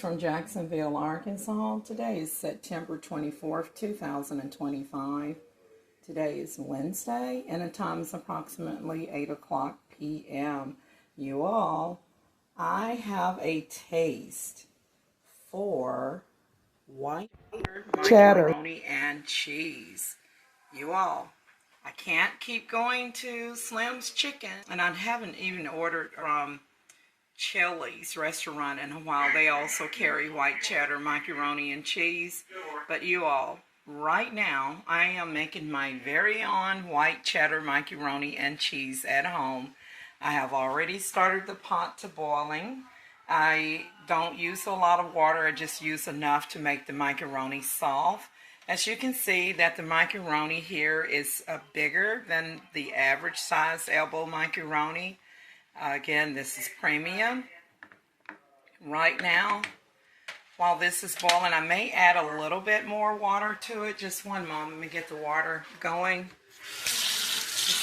from Jacksonville, Arkansas. Today is September 24th, 2025. Today is Wednesday, and the time is approximately 8 o'clock p.m. You all, I have a taste for white cheddar macaroni and cheese. You all, I can't keep going to Slim's Chicken, and I haven't even ordered from Chili's restaurant in a while. They also carry white cheddar macaroni and cheese. But you all, right now I am making my very own white cheddar macaroni and cheese at home. I have already started the pot to boiling. I don't use a lot of water. I just use enough to make the macaroni soft. As you can see that the macaroni here is bigger than the average size elbow macaroni. Again, this is premium. Right now, while this is boiling, I may add a little bit more water to it. Just one moment, let me get the water going.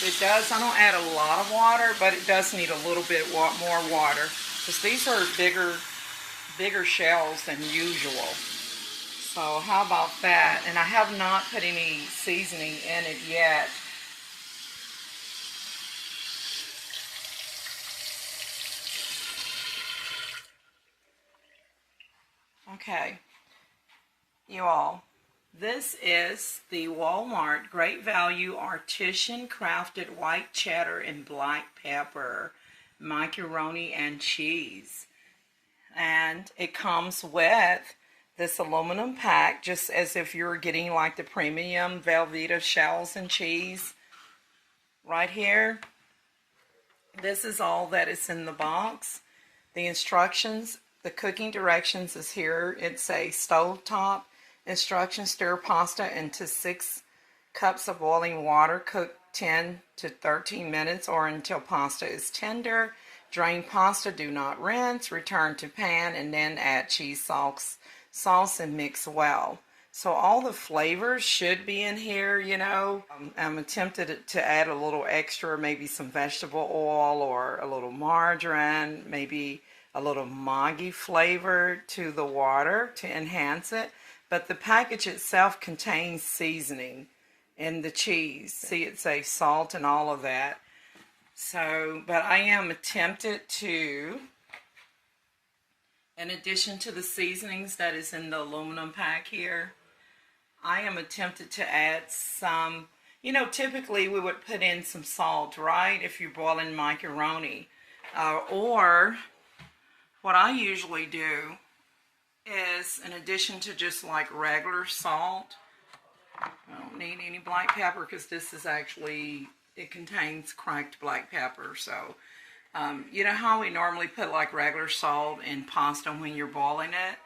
It does, I don't add a lot of water, but it does need a little bit more water, because these are bigger shells than usual. So how about that? And I have not put any seasoning in it yet. Okay, you all, this is the Walmart Great Value Artisan Crafted White Cheddar and Black Pepper Macaroni and Cheese. And it comes with this aluminum pack, just as if you were getting like the premium Velveeta shells and cheese. Right here, this is all that is in the box. The instructions, the cooking directions is here. It's a stovetop instruction. Stir pasta into 6 cups of boiling water. Cook 10 to 13 minutes or until pasta is tender. Drain pasta, do not rinse. Return to pan and then add cheese sauce and mix well. So all the flavors should be in here, you know. I'm tempted to add a little extra, maybe some vegetable oil or a little margarine, maybe a little Maggi flavor to the water to enhance it. But the package itself contains seasoning in the cheese. See, it says salt and all of that. So, but I am tempted to, in addition to the seasonings that is in the aluminum pack here, I am tempted to add some, you know, typically we would put in some salt, right, if you're boiling macaroni. Or what I usually do is, in addition to just like regular salt, I don't need any black pepper because this is actually, it contains cracked black pepper. So, you know how we normally put like regular salt in pasta when you're boiling it?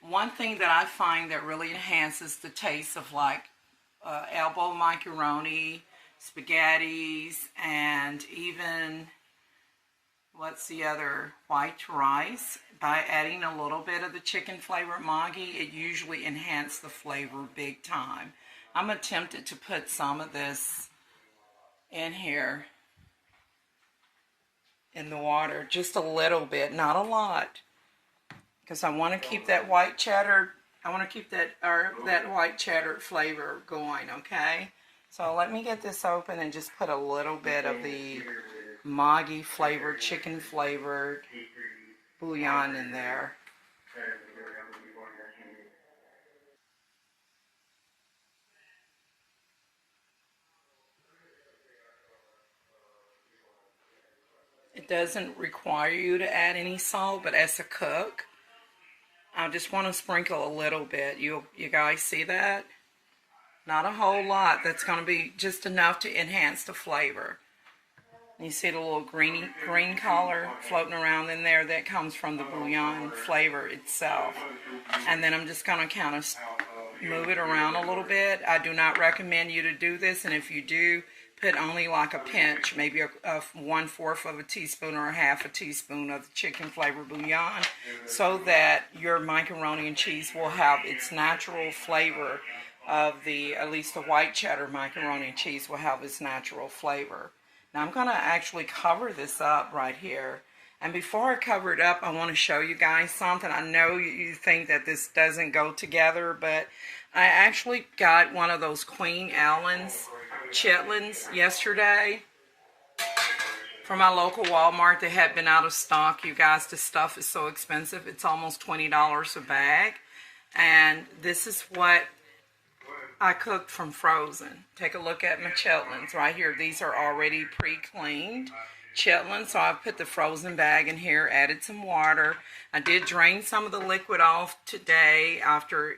One thing that I find that really enhances the taste of like elbow macaroni, spaghettis, and even, what's the other, white rice, by adding a little bit of the chicken flavor Maggi, it usually enhances the flavor big time. I'm tempted to put some of this in here in the water, just a little bit, not a lot, because I want to keep that white cheddar, I want to keep that white cheddar flavor going, okay? So let me get this open and just put a little bit of the Maggi flavored, chicken flavored bouillon in there. It doesn't require you to add any salt, but as a cook, I just want to sprinkle a little bit. You guys see that? Not a whole lot. That's going to be just enough to enhance the flavor. You see the little green color floating around in there? That comes from the bouillon flavor itself. And then I'm just going to kind of move it around a little bit. I do not recommend you to do this, and if you do, put only like a pinch, maybe a 1/4 of a teaspoon or a 1/2 teaspoon of the chicken flavor bouillon, so that your macaroni and cheese will have its natural flavor of the, at least the white cheddar macaroni and cheese will have its natural flavor. Now I'm going to actually cover this up right here. And before I cover it up, I want to show you guys something. I know you think that this doesn't go together, but I actually got one of those Queenella's chitlins yesterday from my local Walmart. They had been out of stock, you guys. This stuff is so expensive. It's almost $20 a bag. And this is what I cooked from frozen. Take a look at my chitlins right here. These are already pre-cleaned chitlins. So I put the frozen bag in here, added some water. I did drain some of the liquid off today after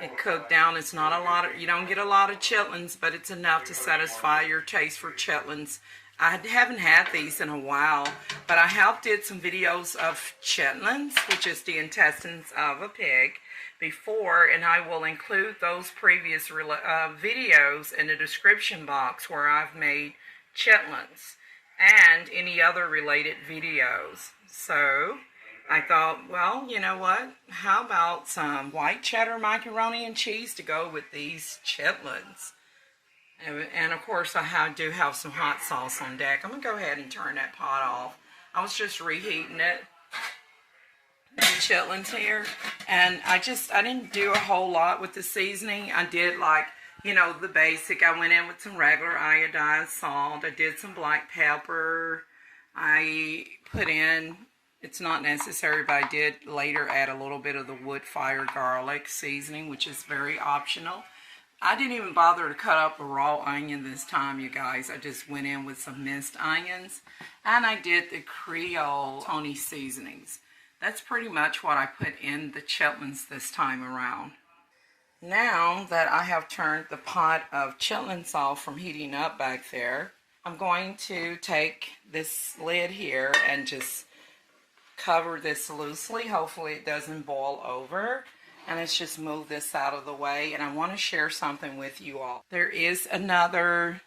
it cooked down. It's not a lot of, you don't get a lot of chitlins, but it's enough to satisfy your taste for chitlins. I haven't had these in a while, but I have did some videos of chitlins, which is the intestines of a pig, before, and I will include those previous videos in the description box where I've made chitlins and any other related videos. So I thought, well, you know what? How about some white cheddar macaroni and cheese to go with these chitlins? And of course, I do have some hot sauce on deck. I'm going to go ahead and turn that pot off. I was just reheating it, the chitlins here. And I didn't do a whole lot with the seasoning. I did like, you know, the basic. I went in with some regular iodized salt. I did some black pepper. I put in, it's not necessary, but I did later add a little bit of the wood-fired garlic seasoning, which is very optional. I didn't even bother to cut up a raw onion this time, you guys. I just went in with some minced onions. And I did the Creole Tony seasonings. That's pretty much what I put in the chitlins this time around. Now that I have turned the pot of chitlins off from heating up back there, I'm going to take this lid here and just cover this loosely. Hopefully it doesn't boil over. And let's just move this out of the way. And I want to share something with you all. There is another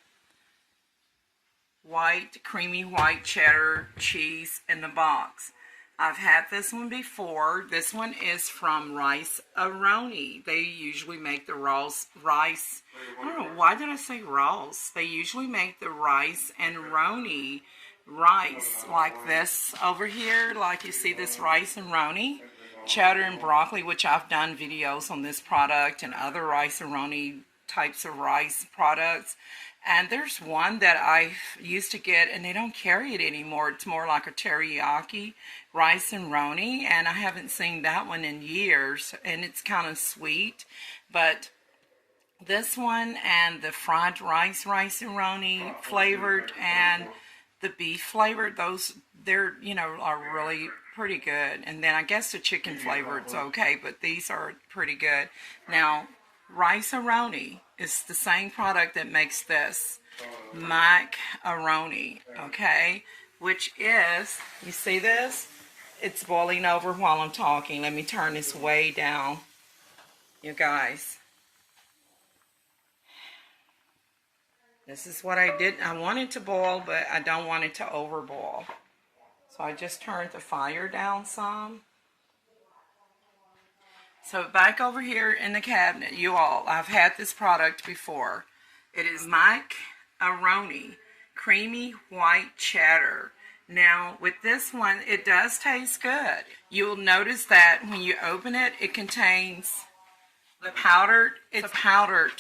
creamy white cheddar cheese in the box. I've had this one before. This one is from Rice-A-Roni. They usually make the rice. I don't know, why did I say Ross? They usually make the rice and roni rice like this over here. Like you see this rice and roni. Cheddar and broccoli, which I've done videos on this product and other Rice-A-Roni types of rice products. And there's one that I used to get, and they don't carry it anymore. It's more like a teriyaki Rice-A-Roni, and I haven't seen that one in years, and it's kind of sweet. But this one and the fried rice Rice-A-Roni flavored and the beef flavored, they're, you know, are really pretty good. And then I guess the chicken flavor is okay, but these are pretty good. Now, Rice-A-Roni is the same product that makes this macaroni, okay? Which is, you see this? It's boiling over while I'm talking. Let me turn this way down, you guys. This is what I did. I want it to boil, but I don't want it to overboil. So I just turned the fire down some. So back over here in the cabinet, you all, I've had this product before. It is Macaroni Creamy White Cheddar. Now with this one, it does taste good. You'll notice that when you open it, it contains the powdered, it's a powdered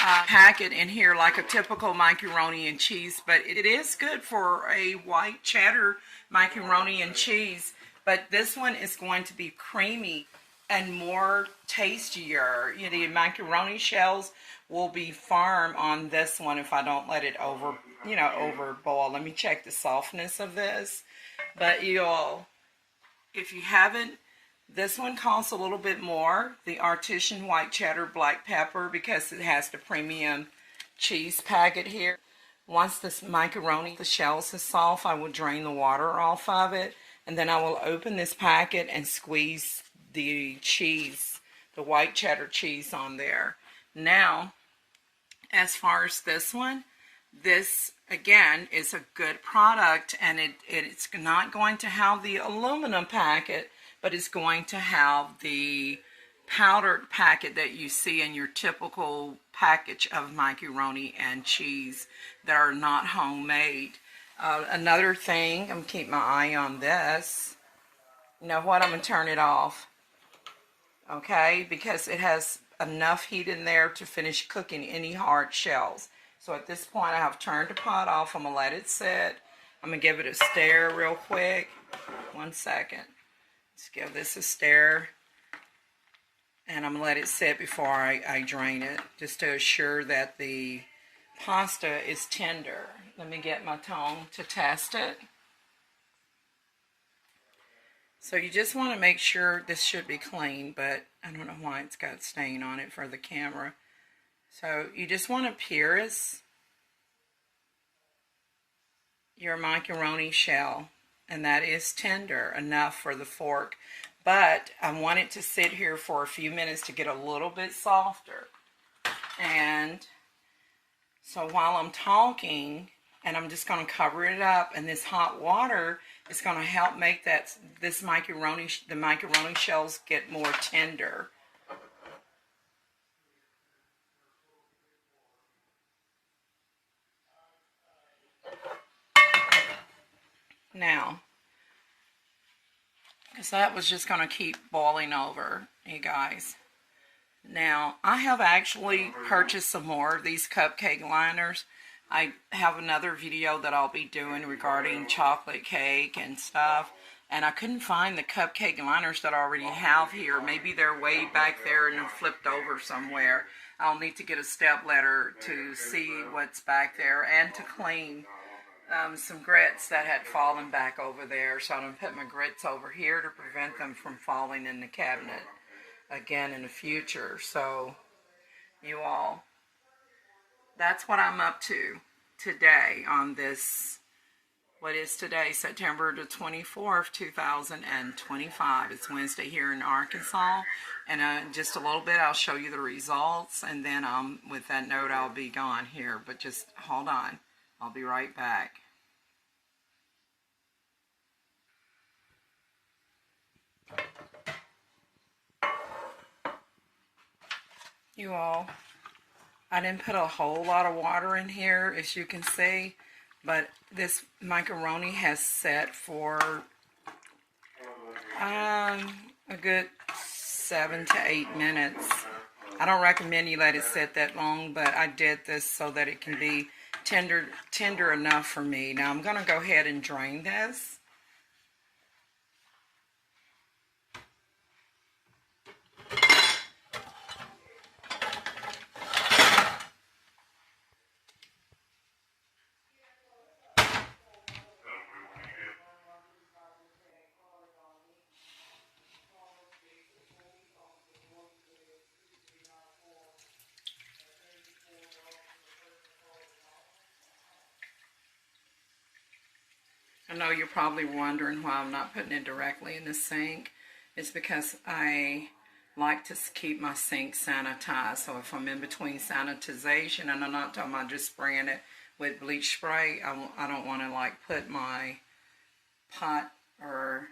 packet in here like a typical macaroni and cheese, but it is good for a white cheddar macaroni and cheese. But this one is going to be creamy and more tastier. You know, the macaroni shells will be firm on this one if I don't let it overboil. Let me check the softness of this. But you all, if you haven't, this one costs a little bit more, the Artisan White Cheddar Black Pepper, because it has the premium cheese packet here. Once this macaroni, the shells is soft, I will drain the water off of it, and then I will open this packet and squeeze the cheese, the white cheddar cheese on there. Now, as far as this one, this again is a good product, and it's not going to have the aluminum packet, but it's going to have the powdered packet that you see in your typical package of macaroni and cheese that are not homemade. Another thing, I'm going to keep my eye on this. You know what? I'm going to turn it off. Okay? Because it has enough heat in there to finish cooking any hard shells. So at this point, I have turned the pot off. I'm going to let it sit. I'm going to give it a stir real quick. 1 second. Let's give this a stir. And I'm going to let it sit before I drain it, just to assure that the pasta is tender. Let me get my tongue to test it. So you just want to make sure this should be clean, but I don't know why it's got stain on it for the camera. So you just want to pierce your macaroni shell, and that is tender enough for the fork. But I want it to sit here for a few minutes to get a little bit softer. And so while I'm talking, and I'm just going to cover it up, and this hot water is going to help make the macaroni shells get more tender. Now, because that was just going to keep boiling over, you guys. Now, I have actually purchased some more of these cupcake liners. I have another video that I'll be doing regarding chocolate cake and stuff. And I couldn't find the cupcake liners that I already have here. Maybe they're way back there and flipped over somewhere. I'll need to get a step ladder to see what's back there and to clean some grits that had fallen back over there. So I'm going to put my grits over here to prevent them from falling in the cabinet again in the future. So you all, that's what I'm up to today on this, what is today, September the 24th, 2025. It's Wednesday here in Arkansas, and just a little bit I'll show you the results, and then with that note I'll be gone here, but just hold on, I'll be right back. You all, I didn't put a whole lot of water in here, as you can see, but this macaroni has set for a good 7 to 8 minutes. I don't recommend you let it sit that long, but I did this so that it can be tender enough for me. Now I'm going to go ahead and drain this. I know you're probably wondering why I'm not putting it directly in the sink. It's because I like to keep my sink sanitized. So if I'm in between sanitization, and I'm not talking about just spraying it with bleach spray, I don't want to like put my pot, or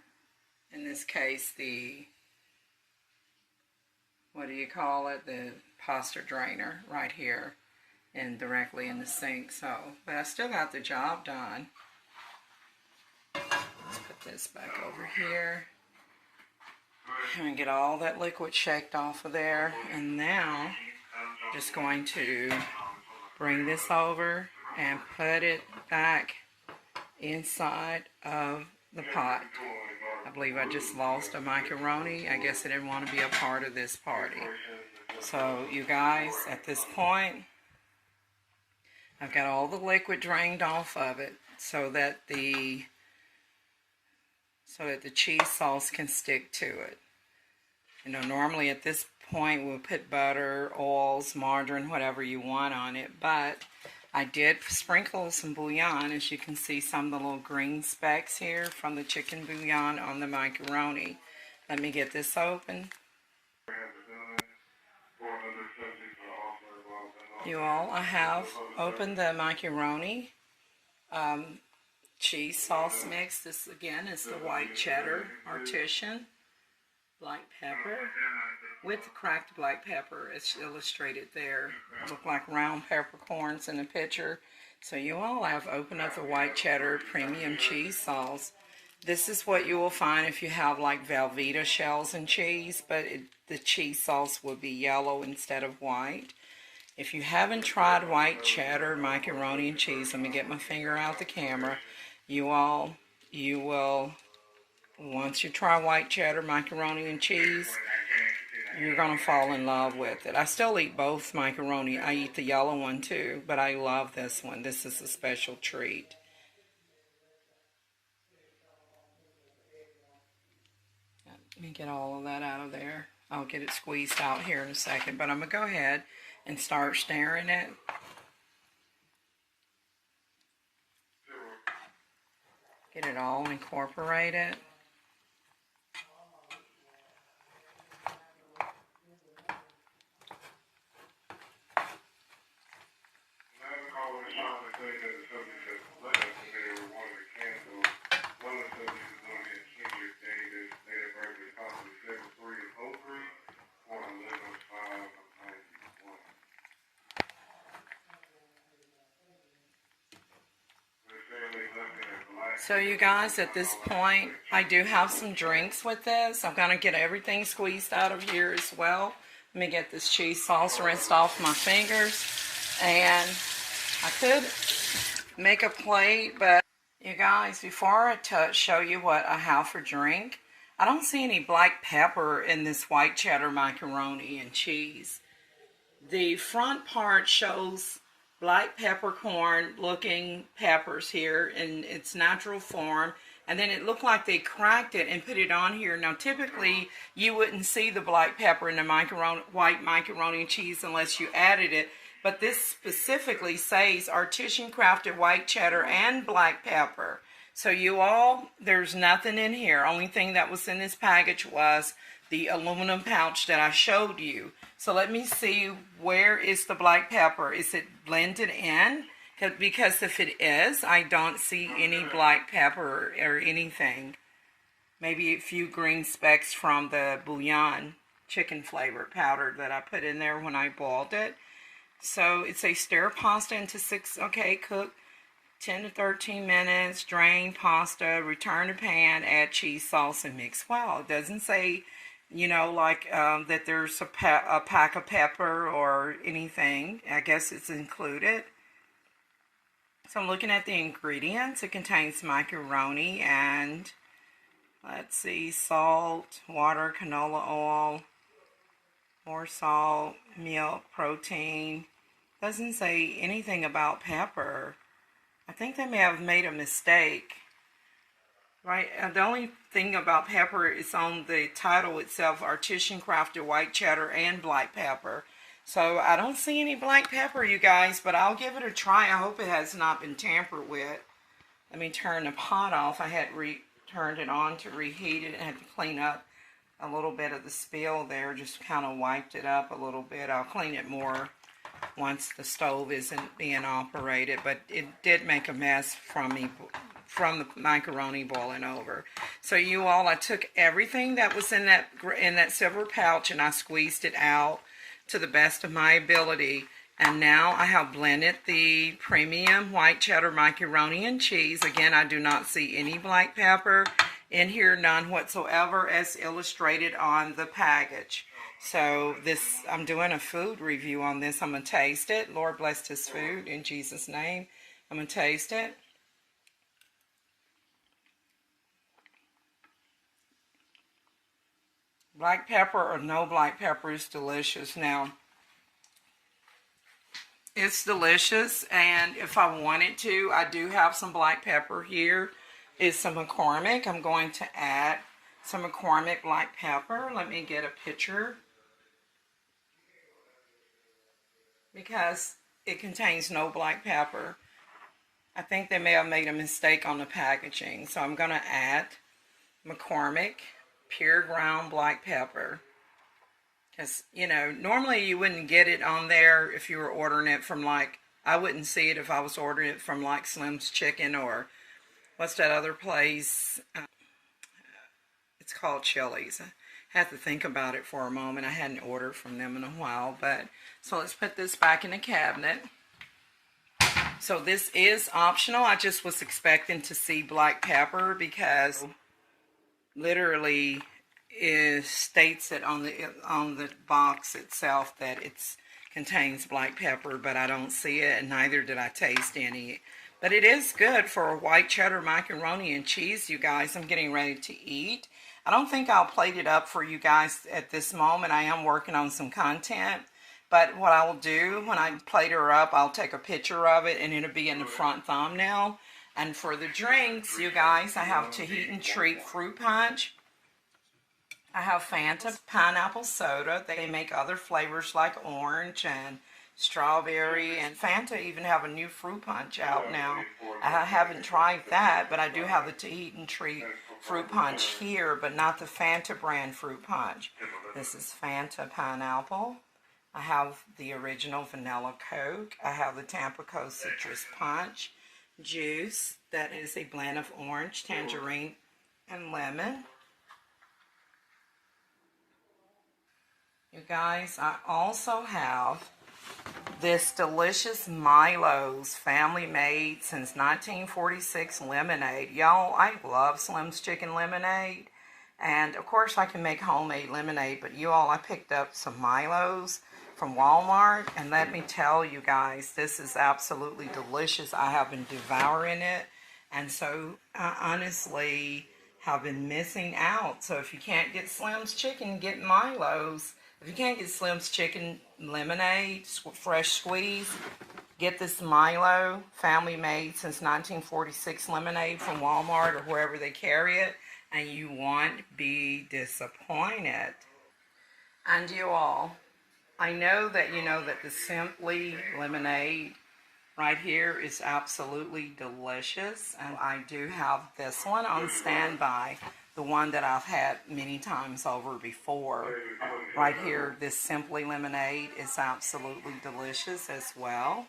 in this case the, what do you call it, the pasta drainer right here and directly in the sink. So, but I still got the job done. Let's put this back over here and get all that liquid shaked off of there. And now just going to bring this over and put it back inside of the pot. I believe I just lost a macaroni. I guess I didn't want to be a part of this party. So you guys, at this point, I've got all the liquid drained off of it so that the cheese sauce can stick to it. You know, normally at this point we'll put butter, oils, margarine, whatever you want on it, but I did sprinkle some bouillon, as you can see some of the little green specks here from the chicken bouillon on the macaroni. Let me get this open. You all, I have opened the macaroni cheese sauce mix. This again is the white cheddar artisan, black pepper with the cracked black pepper. It's illustrated there. Look like round peppercorns in the picture. So you all have opened up the white cheddar premium cheese sauce. This is what you will find if you have like Velveeta shells and cheese, but the cheese sauce will be yellow instead of white. If you haven't tried white cheddar macaroni and cheese, let me get my finger out the camera. You will, once you try white cheddar macaroni and cheese, you're going to fall in love with it. I still eat both macaroni. I eat the yellow one too, but I love this one. This is a special treat. Let me get all of that out of there. I'll get it squeezed out here in a second, but I'm going to go ahead and start stirring it. Get it all incorporated. So you guys, at this point, I do have some drinks with this. I'm going to get everything squeezed out of here as well. Let me get this cheese sauce rinsed off my fingers. And I could make a plate, but you guys, before I show you what I have for drink, I don't see any black pepper in this white cheddar macaroni and cheese. The front part shows black peppercorn looking peppers here in its natural form, and then it looked like they cracked it and put it on here. Now typically you wouldn't see the black pepper in the white macaroni and cheese unless you added it, but this specifically says artisan crafted white cheddar and black pepper. So you all, there's nothing in here. Only thing that was in this package was the aluminum pouch that I showed you. So let me see, where is the black pepper? Is it blended in? Because if it is, I don't see any black pepper or anything. Maybe a few green specks from the bouillon chicken flavor powder that I put in there when I boiled it. So it's a stir pasta into cook 10 to 13 minutes, drain pasta, return to pan, add cheese sauce and mix well. It doesn't say, you know, like that there's a pack of pepper or anything. I guess it's included. So I'm looking at the ingredients. It contains macaroni and, let's see, salt, water, canola oil, more salt, milk, protein. Doesn't say anything about pepper. I think they may have made a mistake. Right, the only thing about pepper is on the title itself, artisan crafted white cheddar and black pepper. So I don't see any black pepper, you guys, but I'll give it a try. I hope it has not been tampered with. Let me turn the pot off. I had turned it on to reheat it and had to clean up a little bit of the spill there. Just kind of wiped it up a little bit. I'll clean it more once the stove isn't being operated, but it did make a mess from the macaroni boiling over. So you all, I took everything that was in that silver pouch and I squeezed it out to the best of my ability. And now I have blended the premium white cheddar macaroni and cheese. Again, I do not see any black pepper in here, none whatsoever, as illustrated on the package. So this, I'm doing a food review on this. I'm going to taste it. Lord bless this food in Jesus' name. I'm going to taste it. Black pepper or no black pepper is delicious. Now, it's delicious, and if I wanted to, I do have some black pepper here. It's some McCormick. I'm going to add some McCormick black pepper. Let me get a picture, because it contains no black pepper. I think they may have made a mistake on the packaging. So I'm going to add McCormick pure ground black pepper. Because, you know, normally you wouldn't get it on there if you were ordering it from, like, I wouldn't see it if I was ordering it from, like, Slim's Chicken or what's that other place? It's called Chili's. I had to think about it for a moment. I hadn't ordered from them in a while. But so let's put this back in the cabinet. So this is optional. I just was expecting to see black pepper because literally it states it on the box itself that it contains black pepper, but I don't see it, and neither did I taste any. But it is good for a white cheddar macaroni and cheese, you guys. I'm getting ready to eat. I don't think I'll plate it up for you guys at this moment. I am working on some content. But what I will do when I plate her up, I'll take a picture of it and it'll be in the front thumbnail. And for the drinks, you guys, I have Tahitian Treat Fruit Punch. I have Fanta Pineapple Soda. They make other flavors like orange and strawberry, and Fanta even have a new fruit punch out now. I haven't tried that, but I do have the Tahitian Treat Fruit Punch here, but not the Fanta brand fruit punch. This is Fanta Pineapple. I have the original vanilla Coke. I have the Tampico Citrus Punch juice. That is a blend of orange, tangerine, and lemon. You guys, I also have this delicious Milo's family made since 1946 lemonade. Y'all, I love Slim's Chicken Lemonade. And of course I can make homemade lemonade, but you all, I picked up some Milo's from Walmart, and let me tell you guys, this is absolutely delicious. I have been devouring it, and so I honestly have been missing out. So if you can't get Slim's Chicken, get Milo's. If you can't get Slim's Chicken Lemonade, fresh squeeze, get this Milo family made since 1946 lemonade from Walmart or wherever they carry it, and you won't be disappointed. And you all, I know that you know that the Simply Lemonade right here is absolutely delicious, and I do have this one on standby, the one that I've had many times over before. Right here, this Simply Lemonade is absolutely delicious as well.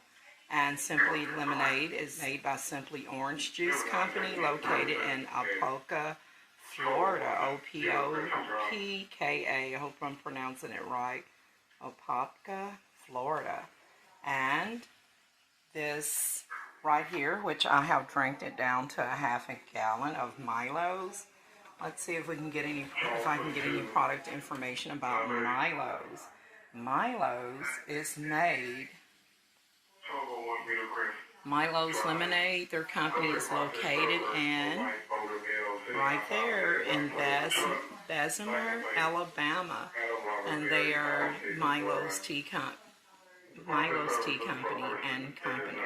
And Simply Lemonade is made by Simply Orange Juice Company, located in Apopka, Florida. O-P-O-P-K-A. I hope I'm pronouncing it right. Apopka, Florida. And this right here, which I have drank it down to a half a gallon of Milo's. Let's see if we can get any, if I can get any product information about Milo's. Milo's is made, Milo's Lemonade, their company is located in, right there in Bessemer, Alabama. And they are Milo's Tea Company and Company.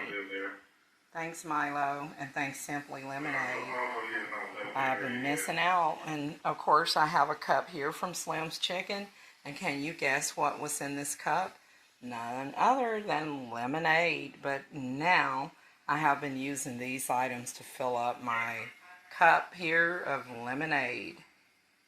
Thanks, Milo, and thanks, Simply Lemonade. I've been missing out. And of course, I have a cup here from Slim's Chicken. And can you guess what was in this cup? None other than lemonade. But now I have been using these items to fill up my cup here of lemonade.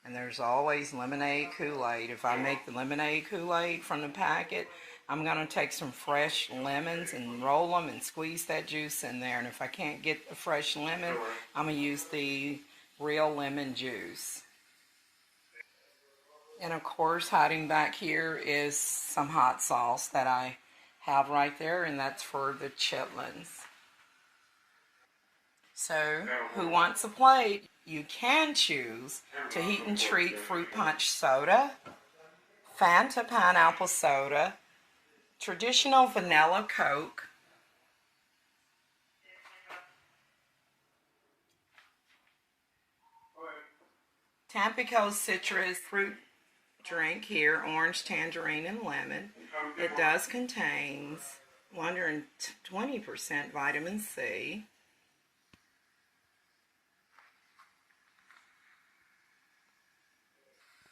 And there's always lemonade Kool-Aid. If I make the lemonade Kool-Aid from the packet, I'm going to take some fresh lemons and roll them and squeeze that juice in there. And if I can't get a fresh lemon, I'm going to use the real lemon juice. And of course, hiding back here is some hot sauce that I have right there, and that's for the chitlins. So, who wants a plate? You can choose Tahitian Treat Fruit Punch Soda, Fanta Pineapple Soda, traditional vanilla Coke, Tampico Citrus Fruit drink here, orange, tangerine, and lemon. It does contain 120% vitamin C.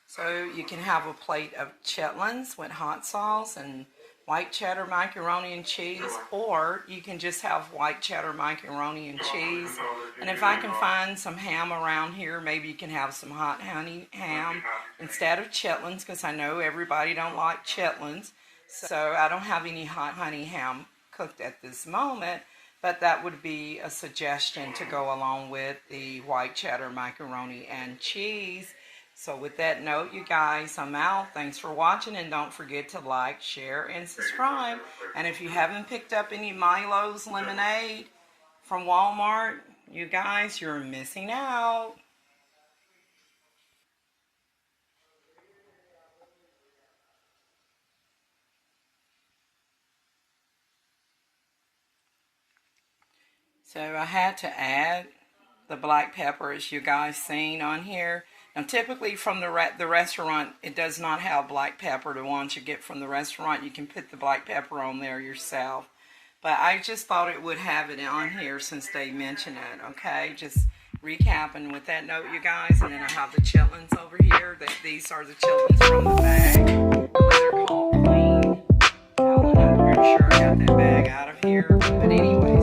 So you can have a plate of chitlins with hot sauce and white cheddar macaroni and cheese, or you can just have white cheddar macaroni and cheese. And if I can find some ham around here, maybe you can have some hot honey ham instead of chitlins, because I know everybody don't like chitlins. So I don't have any hot honey ham cooked at this moment, but that would be a suggestion to go along with the white cheddar macaroni and cheese. So with that note, you guys, I'm out. Thanks for watching, and don't forget to like, share, and subscribe. And if you haven't picked up any Milo's lemonade from Walmart, you guys, you're missing out. So I had to add the black pepper, as you guys seen on here. Now typically from the restaurant, it does not have black pepper. The ones you get from the restaurant, you can put the black pepper on there yourself. But I just thought it would have it on here since they mentioned it, okay? Just recapping with that note, you guys. And then I have the chitlins over here. These are the chitlins from the bag. They're called clean. I'm pretty sure I got that bag out of here. But anyways.